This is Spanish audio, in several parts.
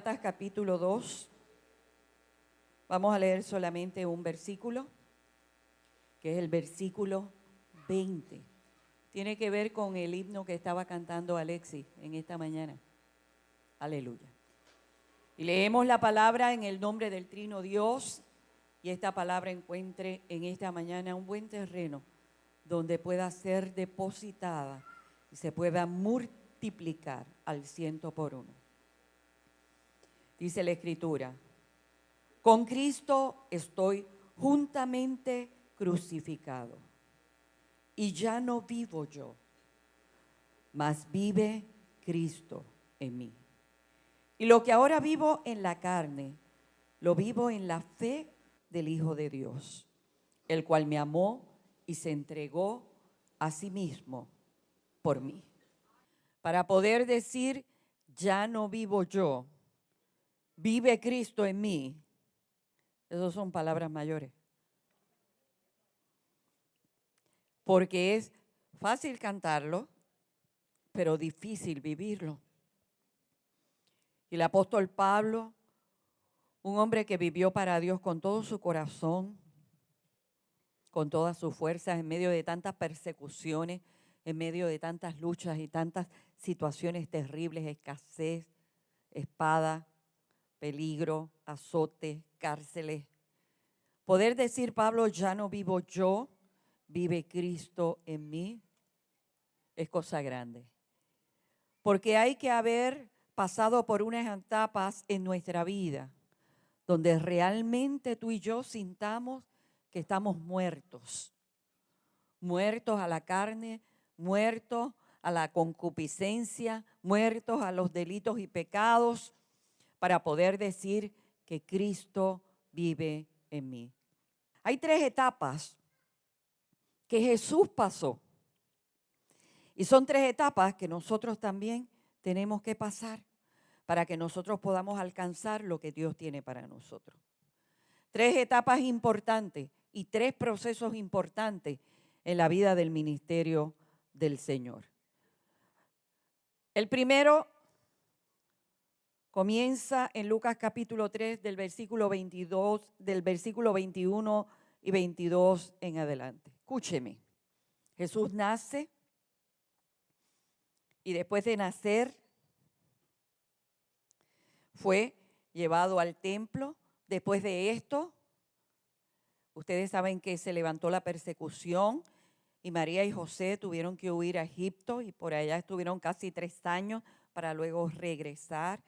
Gálatas capítulo 2. Vamos a leer solamente un versículo, que es el versículo 20. Tiene que ver con el himno que estaba cantando Alexis en esta mañana. Aleluya. Y leemos la palabra en el nombre del Trino Dios, y esta palabra encuentre en esta mañana un buen terreno donde pueda ser depositada y se pueda multiplicar al 100%. Dice la Escritura: con Cristo estoy juntamente crucificado, y ya no vivo yo, mas vive Cristo en mí. Y lo que ahora vivo en la carne, lo vivo en la fe del Hijo de Dios, el cual me amó y se entregó a sí mismo por mí. Para poder decir, ya no vivo yo, vive Cristo en mí. Esas son palabras mayores. Porque es fácil cantarlo, pero difícil vivirlo. Y el apóstol Pablo, un hombre que vivió para Dios con todo su corazón, con todas sus fuerzas, en medio de tantas persecuciones, en medio de tantas luchas y tantas situaciones terribles, escasez, espada, peligro, azote, cárceles. Poder decir, Pablo, ya no vivo yo, vive Cristo en mí, es cosa grande. Porque hay que haber pasado por unas etapas en nuestra vida donde realmente tú y yo sintamos que estamos muertos. Muertos a la carne, muertos a la concupiscencia, muertos a los delitos y pecados, para poder decir que Cristo vive en mí. Hay 3 etapas que Jesús pasó. Y son 3 etapas que nosotros también tenemos que pasar para que nosotros podamos alcanzar lo que Dios tiene para nosotros. 3 etapas importantes y 3 procesos importantes en la vida del ministerio del Señor. El primero comienza en Lucas capítulo 3 del versículo 22, del versículo 21 y 22 en adelante. Escúcheme. Jesús nace y después de nacer fue llevado al templo. Después de esto, ustedes saben que se levantó la persecución y María y José tuvieron que huir a Egipto y por allá estuvieron casi 3 años para luego regresar.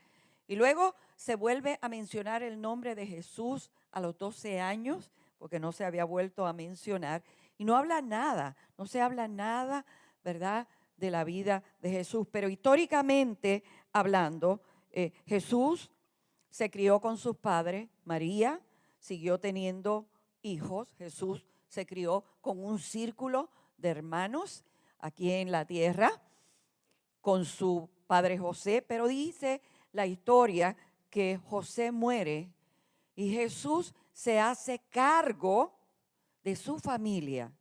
Y luego se vuelve a mencionar el nombre de Jesús a los 12 años, porque no se había vuelto a mencionar. Y no habla nada, no se habla nada, ¿verdad?, de la vida de Jesús. Pero históricamente hablando, Jesús se crió con sus padres. María siguió teniendo hijos. Jesús se crió con un círculo de hermanos aquí en la tierra, con su padre José. Pero dice la historia que José muere y Jesús se hace cargo de su familia.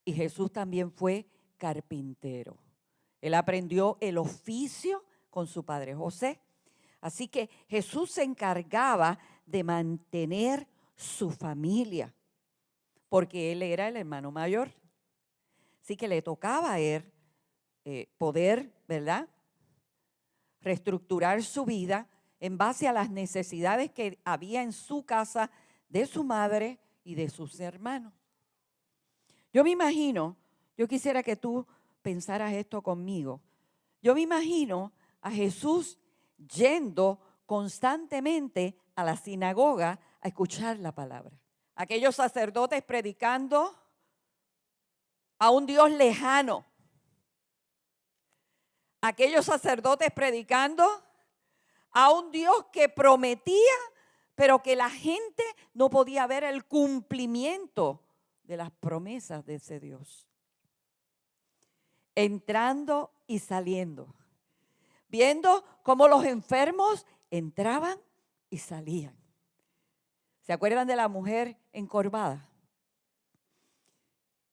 Y Jesús también fue carpintero. Él aprendió el oficio con su padre José. Así que Jesús se encargaba de mantener su familia, porque él era el hermano mayor. Así que le tocaba a él poder, ¿verdad?, reestructurar su vida en base a las necesidades que había en su casa, de su madre y de sus hermanos. Yo me imagino, yo quisiera que tú pensaras esto conmigo. Yo me imagino a Jesús yendo constantemente a la sinagoga a escuchar la palabra. Aquellos sacerdotes predicando a un Dios lejano. Aquellos sacerdotes predicando a un Dios que prometía, pero que la gente no podía ver el cumplimiento de las promesas de ese Dios. Entrando y saliendo. Viendo cómo los enfermos entraban y salían. ¿Se acuerdan de la mujer encorvada?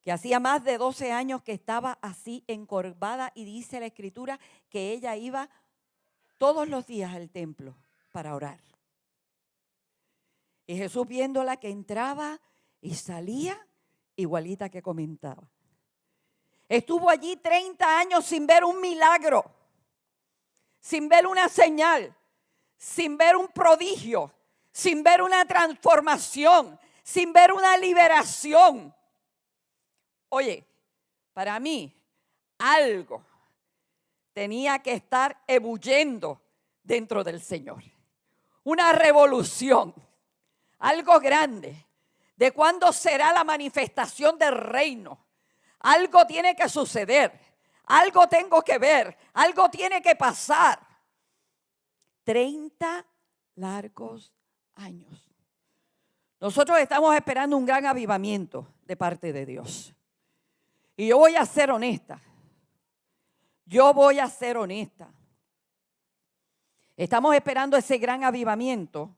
Que hacía más de 12 años que estaba así encorvada, y dice la Escritura que ella iba todos los días al templo para orar. Y Jesús viéndola que entraba y salía igualita que comentaba. Estuvo allí 30 años sin ver un milagro, sin ver una señal, sin ver un prodigio, sin ver una transformación, sin ver una liberación. Oye, para mí algo tenía que estar ebulliendo dentro del Señor. Una revolución, algo grande. ¿De cuándo será la manifestación del reino? Algo tiene que suceder, algo tengo que ver, algo tiene que pasar. 30 largos años. Nosotros estamos esperando un gran avivamiento de parte de Dios. Y yo voy a ser honesta. Estamos esperando ese gran avivamiento.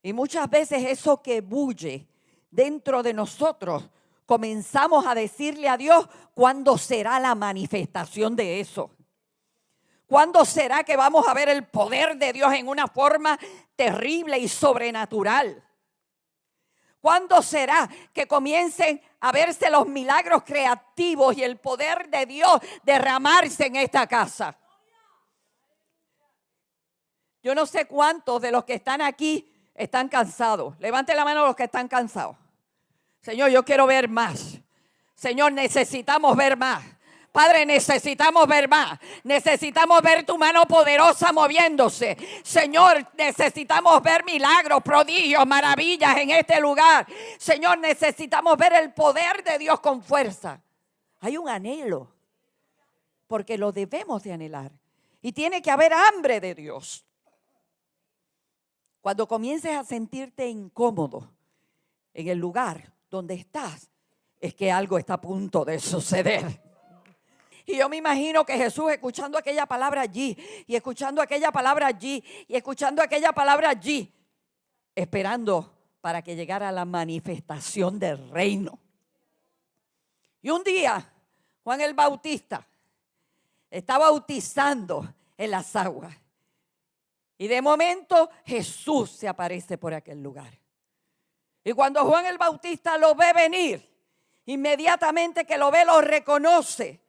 Y muchas veces eso que bulle dentro de nosotros, comenzamos a decirle a Dios, ¿cuándo será la manifestación de eso? ¿Cuándo será que vamos a ver el poder de Dios en una forma terrible y sobrenatural? ¿Cuándo será que comiencen a verse los milagros creativos y el poder de Dios derramarse en esta casa? Yo no sé cuántos de los que están aquí están cansados. Levante la mano los que están cansados. Señor, yo quiero ver más. Señor, necesitamos ver más. Padre, necesitamos ver más. Necesitamos ver tu mano poderosa moviéndose. Señor, necesitamos ver milagros, prodigios, maravillas en este lugar. Señor, necesitamos ver el poder de Dios con fuerza. Hay un anhelo, porque lo debemos de anhelar. Y tiene que haber hambre de Dios. Cuando comiences a sentirte incómodo en el lugar donde estás, es que algo está a punto de suceder. Y yo me imagino que Jesús escuchando aquella palabra allí, y escuchando aquella palabra allí, y escuchando aquella palabra allí, esperando para que llegara la manifestación del reino. Y un día, Juan el Bautista está bautizando en las aguas. Y de momento Jesús se aparece por aquel lugar. Y cuando Juan el Bautista lo ve venir, inmediatamente que lo ve, lo reconoce.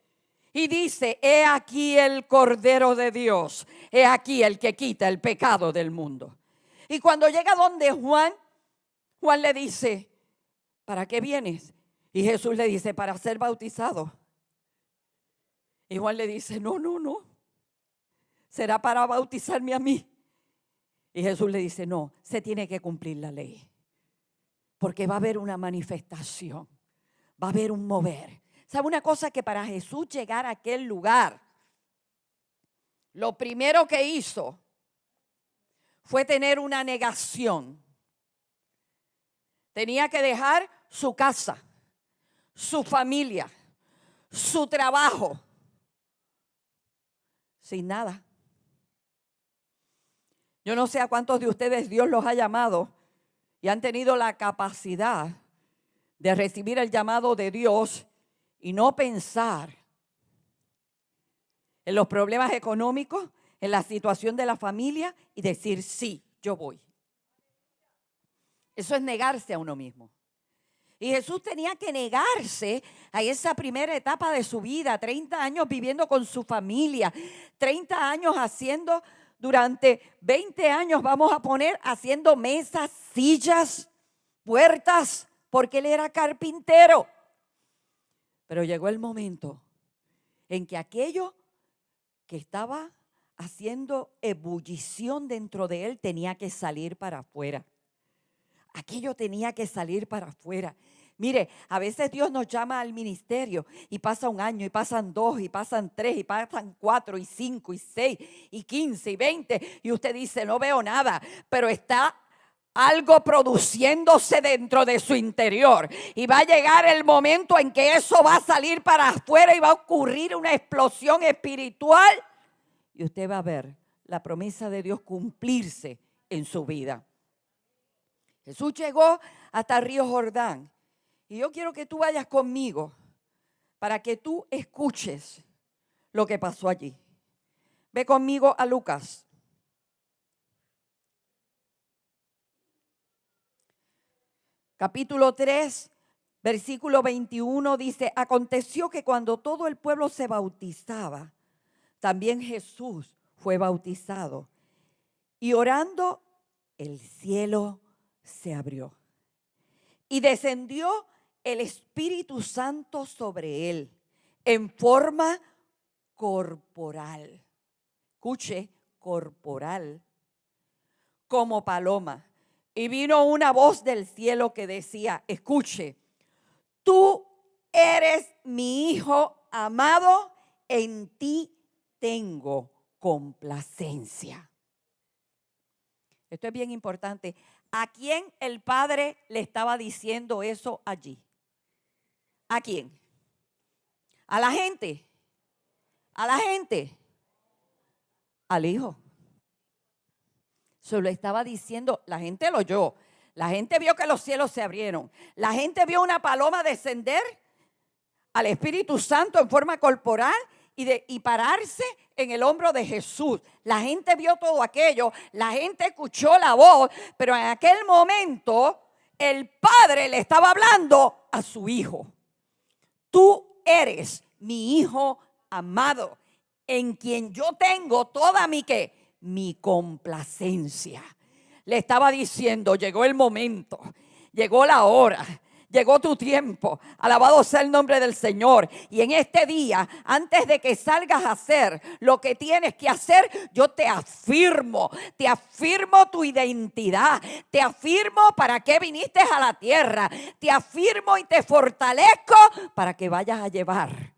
Y dice, he aquí el Cordero de Dios, he aquí el que quita el pecado del mundo. Y cuando llega donde Juan le dice, ¿para qué vienes? Y Jesús le dice, para ser bautizado. Y Juan le dice, no, será para bautizarme a mí. Y Jesús le dice, no, se tiene que cumplir la ley. Porque va a haber una manifestación, va a haber un mover. ¿Sabe una cosa? Que para Jesús llegar a aquel lugar, lo primero que hizo fue tener una negación. Tenía que dejar su casa, su familia, su trabajo, sin nada. Yo no sé a cuántos de ustedes Dios los ha llamado y han tenido la capacidad de recibir el llamado de Dios y no pensar en los problemas económicos, en la situación de la familia y decir, sí, yo voy. Eso es negarse a uno mismo. Y Jesús tenía que negarse a esa primera etapa de su vida, 30 años viviendo con su familia, 30 años haciendo, durante 20 años vamos a poner, haciendo mesas, sillas, puertas, porque él era carpintero. Pero llegó el momento en que aquello que estaba haciendo ebullición dentro de él tenía que salir para afuera. Aquello tenía que salir para afuera. Mire, a veces Dios nos llama al ministerio y pasa un año, y pasan 2, y pasan 3, y pasan 4, y 5, y 6, y 15, y 20. Y usted dice, no veo nada, pero está algo produciéndose dentro de su interior. Y va a llegar el momento en que eso va a salir para afuera y va a ocurrir una explosión espiritual. Y usted va a ver la promesa de Dios cumplirse en su vida. Jesús llegó hasta el río Jordán. Y yo quiero que tú vayas conmigo para que tú escuches lo que pasó allí. Ve conmigo a Lucas. capítulo 3, versículo 21 dice, aconteció que cuando todo el pueblo se bautizaba, también Jesús fue bautizado. Y orando, el cielo se abrió. Y descendió el Espíritu Santo sobre él en forma corporal. Escuche, corporal, como paloma. Y vino una voz del cielo que decía, escuche, tú eres mi Hijo amado, en ti tengo complacencia. Esto es bien importante. ¿A quién el Padre le estaba diciendo eso allí? ¿A quién? ¿A la gente? ¿A la gente? Al Hijo. Se lo estaba diciendo, la gente lo oyó. La gente vio que los cielos se abrieron. La gente vio una paloma descender al Espíritu Santo en forma corporal y pararse en el hombro de Jesús. La gente vio todo aquello, la gente escuchó la voz, pero en aquel momento el Padre le estaba hablando a su Hijo. Tú eres mi Hijo amado, en quien yo tengo toda mi complacencia. Le estaba diciendo, llegó el momento, llegó la hora. Llegó tu tiempo, alabado sea el nombre del Señor. Y en este día, antes de que salgas a hacer lo que tienes que hacer, yo te afirmo tu identidad, te afirmo para qué viniste a la tierra, te afirmo y te fortalezco para que vayas a llevar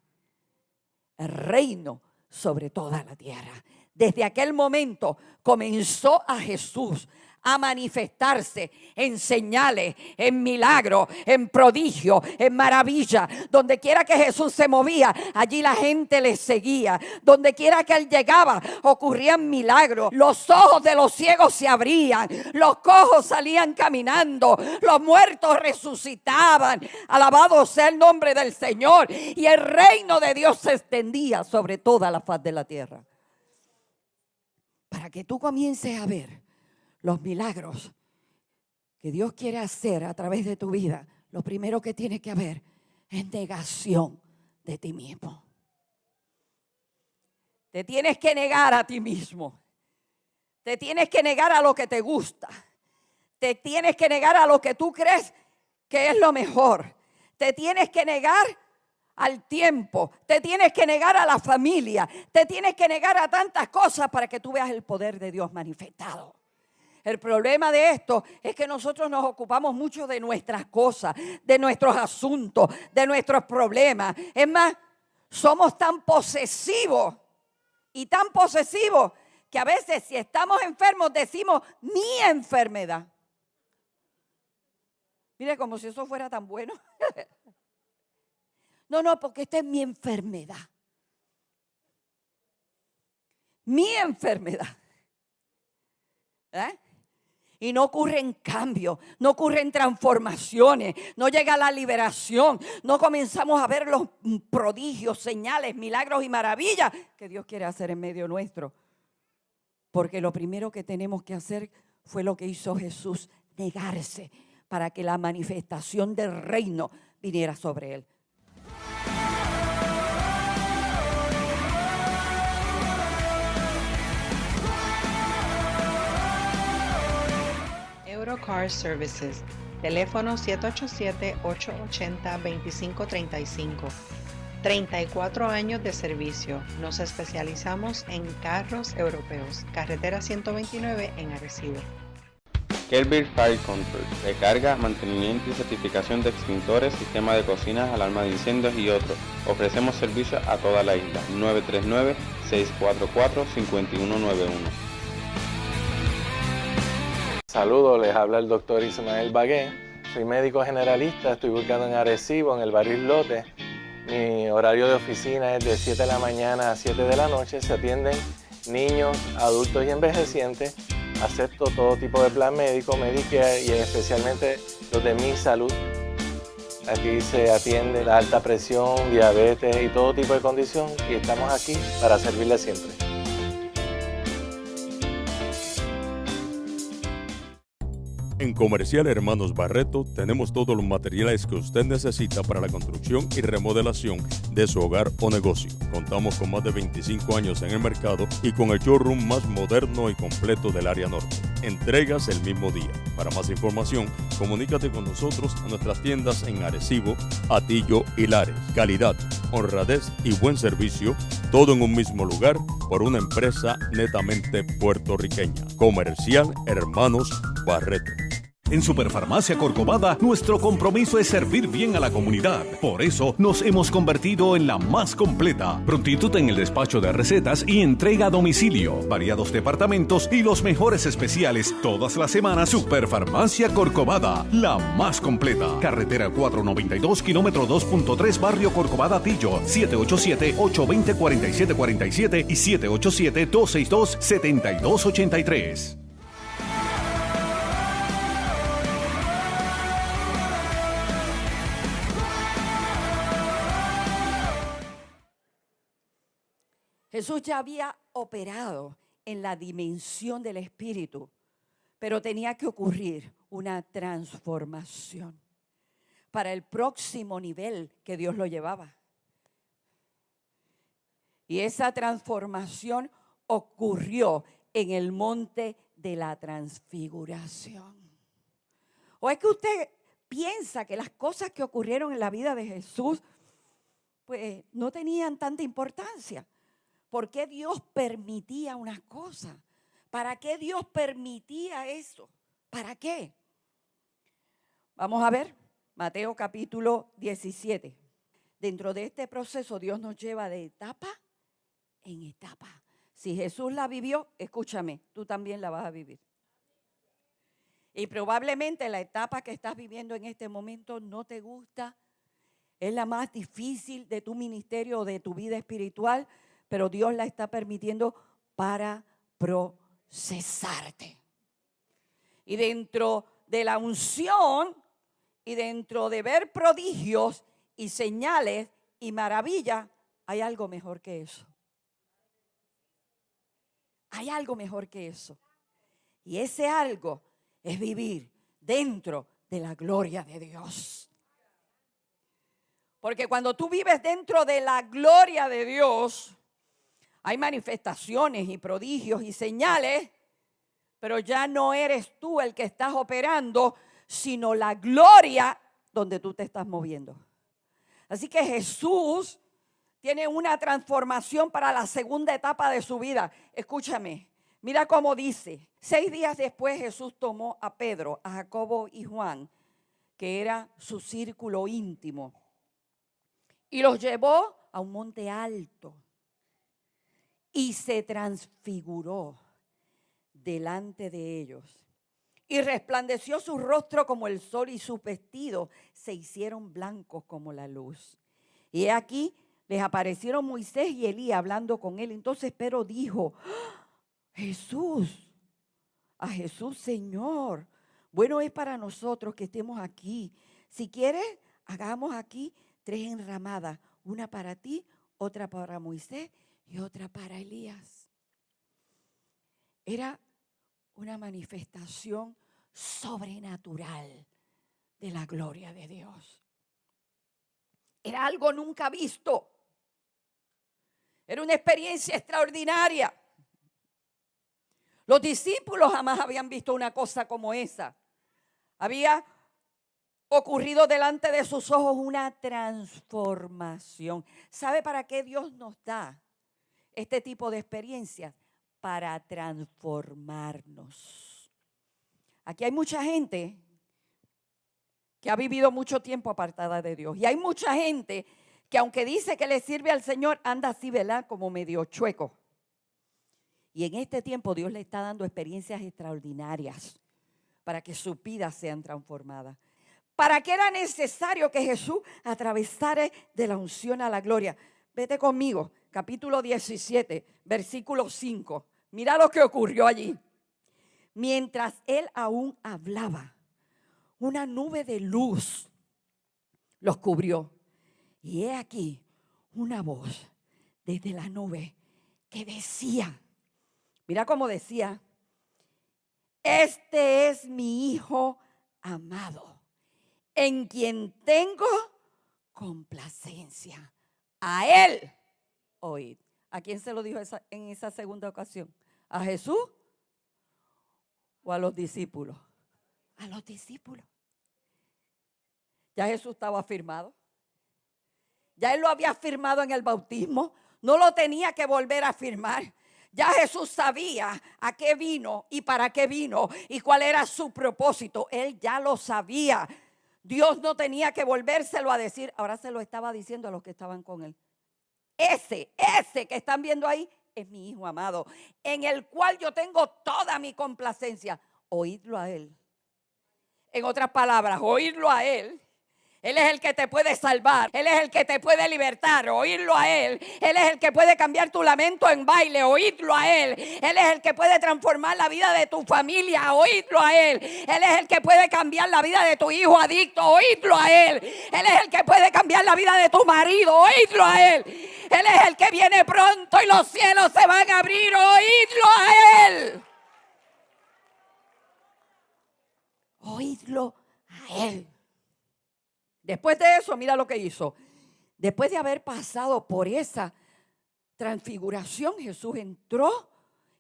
el reino sobre toda la tierra. Desde aquel momento comenzó a Jesús a manifestarse en señales, en milagros, en prodigios, en maravillas. Donde quiera que Jesús se movía, allí la gente le seguía. Donde quiera que él llegaba, ocurrían milagros. Los ojos de los ciegos se abrían, los cojos salían caminando, los muertos resucitaban. Alabado sea el nombre del Señor. Y el reino de Dios se extendía sobre toda la faz de la tierra. Para que tú comiences a ver los milagros que Dios quiere hacer a través de tu vida, lo primero que tiene que haber es negación de ti mismo. Te tienes que negar a ti mismo. Te tienes que negar a lo que te gusta. Te tienes que negar a lo que tú crees que es lo mejor. Te tienes que negar al tiempo. Te tienes que negar a la familia. Te tienes que negar a tantas cosas para que tú veas el poder de Dios manifestado. El problema de esto es que nosotros nos ocupamos mucho de nuestras cosas, de nuestros asuntos, de nuestros problemas. Es más, somos tan posesivos y tan posesivos que a veces si estamos enfermos decimos mi enfermedad. Mire, como si eso fuera tan bueno. No, porque esta es mi enfermedad. Mi enfermedad. Y no ocurren cambios, no ocurren transformaciones, no llega la liberación, no comenzamos a ver los prodigios, señales, milagros y maravillas que Dios quiere hacer en medio nuestro. Porque lo primero que tenemos que hacer fue lo que hizo Jesús, negarse para que la manifestación del reino viniera sobre él. Car Services, teléfono 787-880-2535. 34 años de servicio. Nos especializamos en carros europeos. Carretera 129 en Arecibo. Kelvin Fire Control, recarga, mantenimiento y certificación de extintores, sistema de cocinas, alarma de incendios y otros. Ofrecemos servicio a toda la isla. 939-644-5191. Saludos, les habla el doctor Ismael Bagué. Soy médico generalista, estoy ubicado en Arecibo, en el barrio Islote. Mi horario de oficina es de 7 de la mañana a 7 de la noche. Se atienden niños, adultos y envejecientes. Acepto todo tipo de plan médico, Medicare y especialmente los de Mi Salud. Aquí se atiende la alta presión, diabetes y todo tipo de condición y estamos aquí para servirles siempre. En Comercial Hermanos Barreto tenemos todos los materiales que usted necesita para la construcción y remodelación de su hogar o negocio. Contamos con más de 25 años en el mercado y con el showroom más moderno y completo del área norte. Entregas el mismo día. Para más información, comunícate con nosotros a nuestras tiendas en Arecibo, Atillo y Lares. Calidad, honradez y buen servicio, todo en un mismo lugar por una empresa netamente puertorriqueña. Comercial Hermanos Barreto. En Superfarmacia Corcovada, nuestro compromiso es servir bien a la comunidad. Por eso, nos hemos convertido en la más completa. Prontitud en el despacho de recetas y entrega a domicilio. Variados departamentos y los mejores especiales. Todas las semanas, Superfarmacia Corcovada, la más completa. Carretera 492, kilómetro 2.3, Barrio Corcovada, Atillo. 787-820-4747 y 787-262-7283. Jesús ya había operado en la dimensión del Espíritu, pero tenía que ocurrir una transformación para el próximo nivel que Dios lo llevaba. Y esa transformación ocurrió en el monte de la transfiguración. ¿O es que usted piensa que las cosas que ocurrieron en la vida de Jesús pues no tenían tanta importancia? ¿Por qué Dios permitía una cosa? ¿Para qué Dios permitía eso? ¿Para qué? Vamos a ver Mateo capítulo 17. Dentro de este proceso Dios nos lleva de etapa en etapa. Si Jesús la vivió, escúchame, tú también la vas a vivir. Y probablemente la etapa que estás viviendo en este momento no te gusta, es la más difícil de tu ministerio o de tu vida espiritual, pero Dios la está permitiendo para procesarte. Y dentro de la unción y dentro de ver prodigios y señales y maravillas, hay algo mejor que eso. Hay algo mejor que eso. Y ese algo es vivir dentro de la gloria de Dios. Porque cuando tú vives dentro de la gloria de Dios, hay manifestaciones y prodigios y señales, pero ya no eres tú el que estás operando, sino la gloria donde tú te estás moviendo. Así que Jesús tiene una transformación para la segunda etapa de su vida. Escúchame, mira cómo dice. 6 días después Jesús tomó a Pedro, a Jacobo y Juan, que era su círculo íntimo, y los llevó a un monte alto. Y se transfiguró delante de ellos. Y resplandeció su rostro como el sol y sus vestidos se hicieron blancos como la luz. Y aquí les aparecieron Moisés y Elías hablando con él. Entonces Pedro dijo, Jesús, Señor, bueno es para nosotros que estemos aquí. Si quieres, hagamos aquí 3 enramadas, una para ti, otra para Moisés y otra para Elías. Era una manifestación sobrenatural de la gloria de Dios. Era algo nunca visto. Era una experiencia extraordinaria. Los discípulos jamás habían visto una cosa como esa. Había ocurrido delante de sus ojos una transformación. ¿Sabe para qué Dios nos da este tipo de experiencias? Para transformarnos. Aquí hay mucha gente que ha vivido mucho tiempo apartada de Dios. Y hay mucha gente que aunque dice que le sirve al Señor, anda así, ¿verdad? Como medio chueco. Y en este tiempo Dios le está dando experiencias extraordinarias para que sus vidas sean transformadas. ¿Para qué era necesario que Jesús atravesara de la unción a la gloria? Vete conmigo, capítulo 17, versículo 5. Mira lo que ocurrió allí. Mientras él aún hablaba, una nube de luz los cubrió. Y he aquí una voz desde la nube que decía, mira cómo decía, Este es mi Hijo amado, en quien tengo complacencia. A Él oíd. ¿A quién se lo dijo en esa segunda ocasión? ¿A Jesús o a los discípulos? A los discípulos. Ya Jesús estaba afirmado. Ya Él lo había afirmado en el bautismo. No lo tenía que volver a afirmar. Ya Jesús sabía a qué vino y para qué vino y cuál era su propósito. Él ya lo sabía. Dios no tenía que volvérselo a decir. Ahora se lo estaba diciendo a los que estaban con Él. Ese que están viendo ahí es mi Hijo amado, en el cual yo tengo toda mi complacencia. Oídlo a Él. En otras palabras, oírlo a Él. Él es el que te puede salvar. Él es el que te puede libertar. Oírlo a Él. Él es el que puede cambiar tu lamento en baile. Oírlo a Él. Él es el que puede transformar la vida de tu familia. Oírlo a Él. Él es el que puede cambiar la vida de tu hijo adicto. Oírlo a Él. Él es el que puede cambiar la vida de tu marido. Oírlo a Él. Él es el que viene pronto y los cielos se van a abrir. Oírlo a Él. Oídlo a Él. Después de eso, mira lo que hizo. Después de haber pasado por esa transfiguración, Jesús entró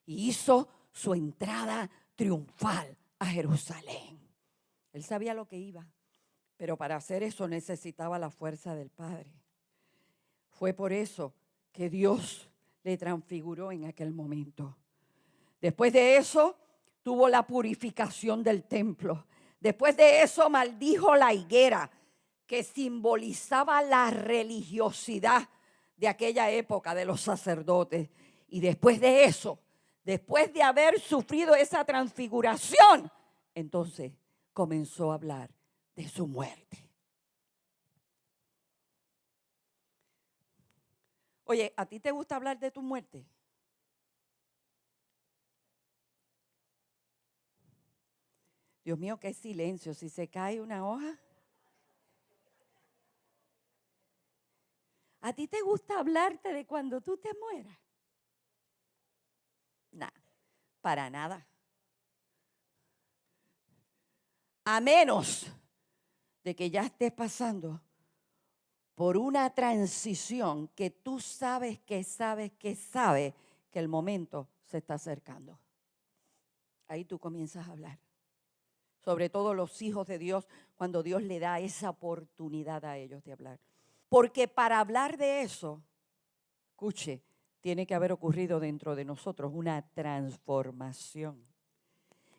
y hizo su entrada triunfal a Jerusalén. Él sabía lo que iba, pero para hacer eso necesitaba la fuerza del Padre. Fue por eso que Dios le transfiguró en aquel momento. Después de eso, tuvo la purificación del templo. Después de eso, maldijo la higuera, que simbolizaba la religiosidad de aquella época de los sacerdotes. Y después de eso, después de haber sufrido esa transfiguración, entonces comenzó a hablar de su muerte. Oye, ¿a ti te gusta hablar de tu muerte? Dios mío, qué silencio. Si se cae una hoja. ¿A ti te gusta hablarte de cuando tú te mueras? No, para nada. A menos de que ya estés pasando por una transición que tú sabes que el momento se está acercando. Ahí tú comienzas a hablar. Sobre todo los hijos de Dios, cuando Dios le da esa oportunidad a ellos de hablar. Porque para hablar de eso, escuche, tiene que haber ocurrido dentro de nosotros una transformación.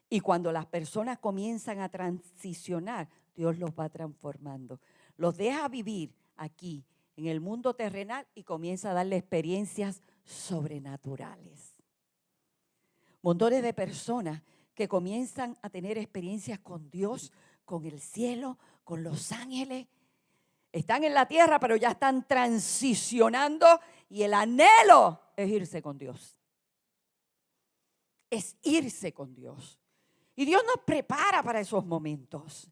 Y cuando las personas comienzan a transicionar, Dios los va transformando. Los deja vivir aquí, en el mundo terrenal, y comienza a darle experiencias sobrenaturales. Montones de personas que comienzan a tener experiencias con Dios, con el cielo, con los ángeles. Están en la tierra, pero ya están transicionando y el anhelo es irse con Dios. Es irse con Dios. Y Dios nos prepara para esos momentos.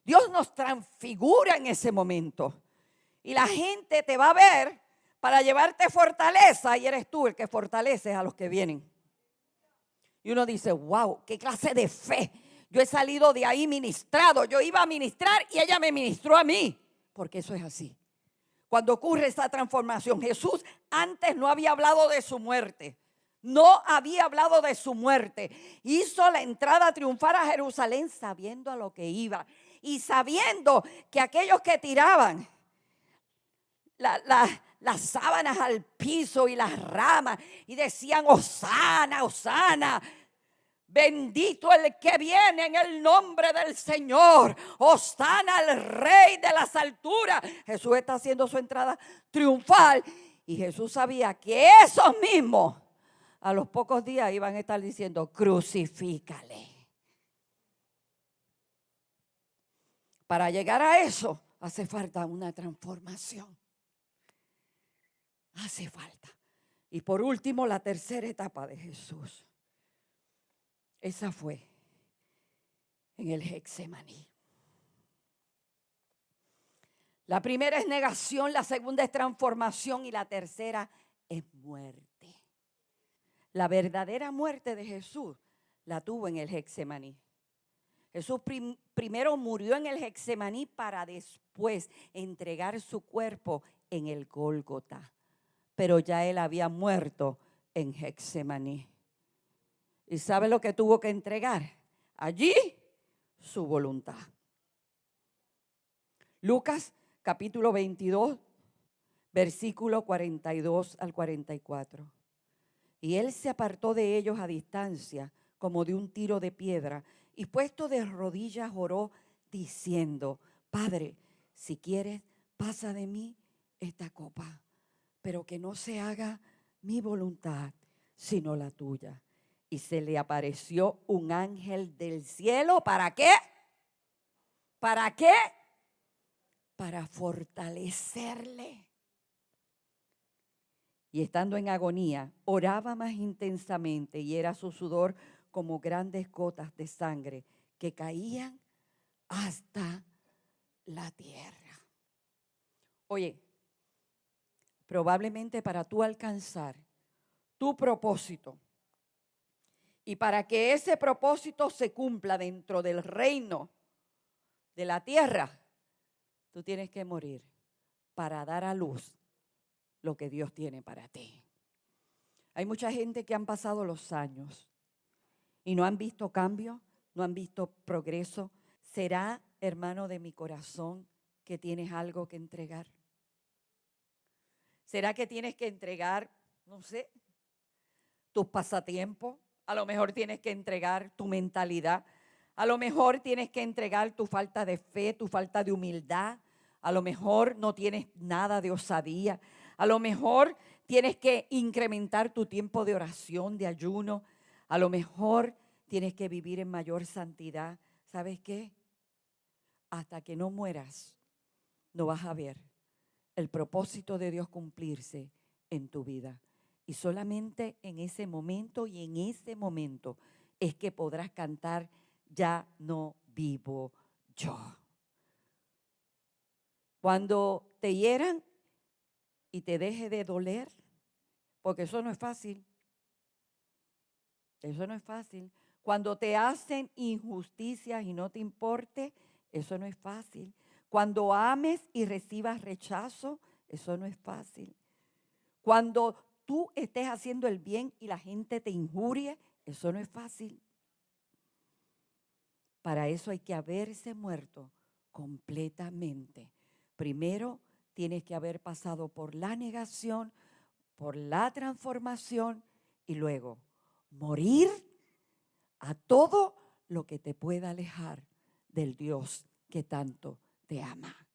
Dios nos transfigura en ese momento. Y la gente te va a ver para llevarte fortaleza y eres tú el que fortaleces a los que vienen. Y uno dice, wow, qué clase de fe. Yo he salido de ahí ministrado. Yo iba a ministrar y ella me ministró a mí. Porque eso es así. Cuando ocurre esa transformación, Jesús antes no había hablado de su muerte. No había hablado de su muerte. Hizo la entrada triunfal a Jerusalén sabiendo a lo que iba. Y sabiendo que aquellos que tiraban las sábanas al piso y las ramas y decían, Hosana, Hosana. Bendito el que viene en el nombre del Señor. Hosana al Rey de las alturas. Jesús está haciendo su entrada triunfal. Y Jesús sabía que esos mismos a los pocos días iban a estar diciendo, crucifícale. Para llegar a eso hace falta una transformación. Hace falta. Y por último, la tercera etapa de Jesús. Esa fue en el Getsemaní. La primera es negación, la segunda es transformación y la tercera es muerte. La verdadera muerte de Jesús la tuvo en el Getsemaní. Jesús primero murió en el Getsemaní para después entregar su cuerpo en el Gólgota. Pero ya él había muerto en Getsemaní. ¿Y sabe lo que tuvo que entregar? Allí su voluntad. Lucas capítulo 22, versículo 42 al 44. Y él se apartó de ellos a distancia, como de un tiro de piedra, y puesto de rodillas oró, diciendo: Padre, si quieres, pasa de mí esta copa, pero que no se haga mi voluntad, sino la tuya. Y se le apareció un ángel del cielo. ¿Para qué? ¿Para qué? Para fortalecerle. Y estando en agonía, oraba más intensamente, y era su sudor como grandes gotas de sangre que caían hasta la tierra. Oye, probablemente para tú alcanzar tu propósito y para que ese propósito se cumpla dentro del reino de la tierra, tú tienes que morir para dar a luz lo que Dios tiene para ti. Hay mucha gente que han pasado los años y no han visto cambio, no han visto progreso. ¿Será, hermano de mi corazón, que tienes algo que entregar? ¿Será que tienes que entregar, no sé, tus pasatiempos? A lo mejor tienes que entregar tu mentalidad. A lo mejor tienes que entregar tu falta de fe, tu falta de humildad. A lo mejor no tienes nada de osadía. A lo mejor tienes que incrementar tu tiempo de oración, de ayuno. A lo mejor tienes que vivir en mayor santidad. ¿Sabes qué? Hasta que no mueras, no vas a ver el propósito de Dios cumplirse en tu vida. Y solamente en ese momento y en ese momento es que podrás cantar: ya no vivo yo. Cuando te hieran y te deje de doler, porque eso no es fácil. Eso no es fácil. Cuando te hacen injusticias y no te importe, eso no es fácil. Cuando ames y recibas rechazo, eso no es fácil. Cuando tú estés haciendo el bien y la gente te injurie, eso no es fácil. Para eso hay que haberse muerto completamente. Primero tienes que haber pasado por la negación, por la transformación y luego morir a todo lo que te pueda alejar del Dios que tanto te ama.